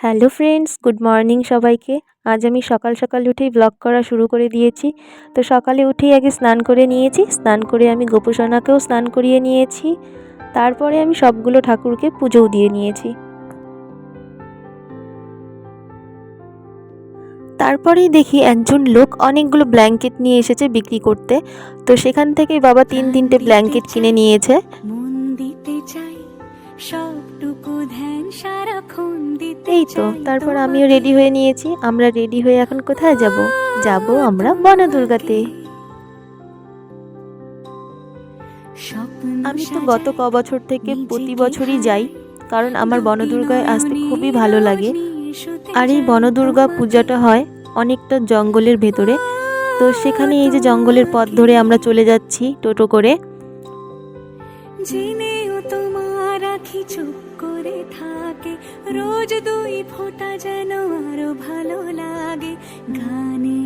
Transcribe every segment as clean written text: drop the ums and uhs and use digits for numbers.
Hello friends, good morning সবাইকে। আজ আমি সকাল সকাল উঠেই ব্লগ করা শুরু করে দিয়েছি। তো সকালে উঠেই আগে স্নান করে নিয়েছি, স্নান করে আমি গোপুসোনাকেও স্নান করিয়ে নিয়েছি। তারপরে আমি সবগুলো ঠাকুরকে পুজোও দিয়ে নিয়েছি। তারপরেই দেখি একজন লোক অনেকগুলো ব্ল্যাঙ্কেট নিয়ে এসেছে বিক্রি করতে। তো সেখান থেকেই বাবা তিনটে ব্ল্যাঙ্কেট কিনে নিয়েছে। এই তো তারপর আমিও রেডি হয়ে নিয়েছি। আমরা রেডি হয়ে এখন কোথায় যাব? যাব আমরা বনদুর্গাতে। আমি তো গত বছর থেকে প্রতি বছরই যাই, কারণ আমার বনদুর্গায় আসতে খুবই ভালো লাগে। আর এই বনদুর্গা পূজাটা হয় অনেকটা জঙ্গলের ভেতরে। তো সেখানে এই যে জঙ্গলের পথ ধরে আমরা চলে যাচ্ছি টোটো করে। চুপ করে থাকে রোজ দুই ফোঁটা যেন আরো ভালো লাগে গানে।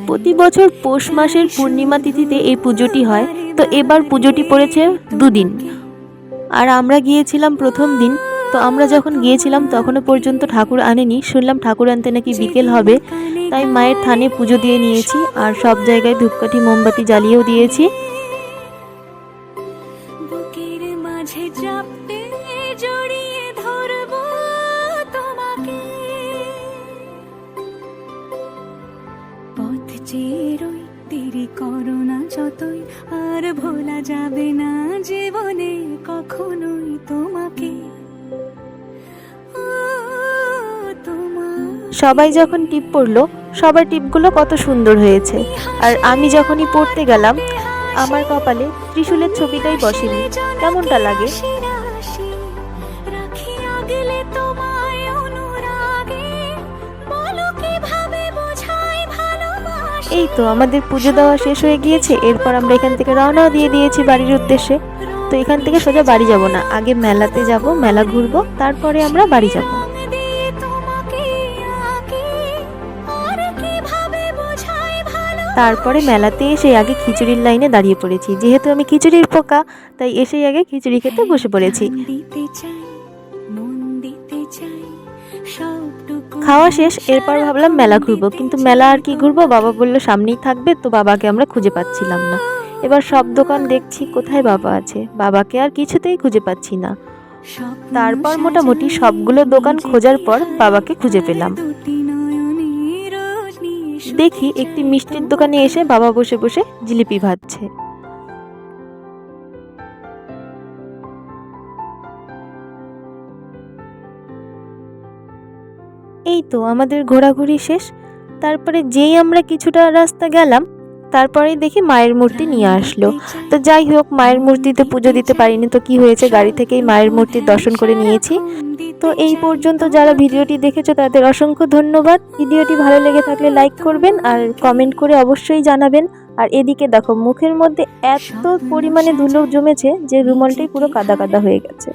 প্রতি বছর পৌষ মাসের পূর্ণিমা তিথিতে এই পুজোটি হয়। তো এবার পুজোটি পড়েছে দুদিন, আর আমরা গিয়েছিলাম প্রথম দিন। তো আমরা যখন গিয়েছিলাম তখনও পর্যন্ত ঠাকুর আনেনি। শুনলাম ঠাকুর আনতে নাকি বিকেল হবে, তাই মায়ের থানে পুজো দিয়ে নিয়েছি আর সব জায়গায় ধূপকাঠি মোমবাতি জ্বালিয়েও দিয়েছি। দেরি করো না যতই, আর ভোলা যাবে না জীবনে কখনোই তোমাকে। সবাই যখন টিপ পড়লো, সবার টিপগুলো কত সুন্দর হয়েছে। আর আমি যখনই পড়তে গেলাম, আমার কপালে ত্রিশূলের ছবিটাই বসেনি। কেমনটা লাগে? এই তো আমাদের পুজো দেওয়া শেষ হয়ে গিয়েছে। এরপর আমরা এখান থেকে রওনা দিয়ে দিয়েছি বাড়ির উদ্দেশ্যে। তো এখান থেকে সোজা বাড়ি যাব না, আগে মেলাতে যাব, মেলা ঘুরবো, তারপরে আমরা বাড়ি যাব। তারপরে মেলাতে এসে আগে খিচুড়ির লাইনে দাঁড়িয়ে পড়েছি। যেহেতু আমি খিচুড়ির পোকা, তাই এসেই আগে খিচুড়ি খেতে বসে পড়েছি। খাওয়া শেষ, এরপর ভাবলাম মেলা ঘুরবো, কিন্তু মেলা আর কি ঘুরবো, বাবা বললো সামনেই থাকবে। তো বাবাকে আমরা খুঁজে পাচ্ছিলাম না। এবার সব দোকান দেখছি কোথায় বাবা আছে, বাবাকে আর কিছুতেই খুঁজে পাচ্ছি না। তারপর মোটামুটি সবগুলো দোকান খোঁজার পর বাবাকে খুঁজে পেলাম। দেখি একটি মিষ্টির দোকানে এসে বাবা বসে বসে জিলিপি ভাজছে। এই তো আমাদের ঘোরাঘুরি শেষ। তারপরে যেই আমরা কিছুটা রাস্তা গেলাম, তারপরেই দেখি মায়ের মূর্তি নিয়ে আসলো। তো যাই হোক, মায়ের মূর্তিতে পুজো দিতে পারিনি, তো কি হয়েছে, গাড়ি থেকেই মায়ের মূর্তির দর্শন করে নিয়েছি। তো এই পর্যন্ত যারা ভিডিওটি দেখেছো তাদের অসংখ্য ধন্যবাদ। ভিডিওটি ভালো লেগে থাকলে লাইক করবেন আর কমেন্ট করে অবশ্যই জানাবেন। আর এদিকে দেখো, মুখের মধ্যে এত পরিমাণে ধুলো জমেছে যে রুমালটাই পুরো কাদা কাদা হয়ে গেছে।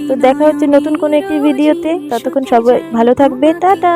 তো দেখা হচ্ছে নতুন কোনো একটি ভিডিওতে। ততক্ষণ সবাই ভালো থাকবে, টাটা।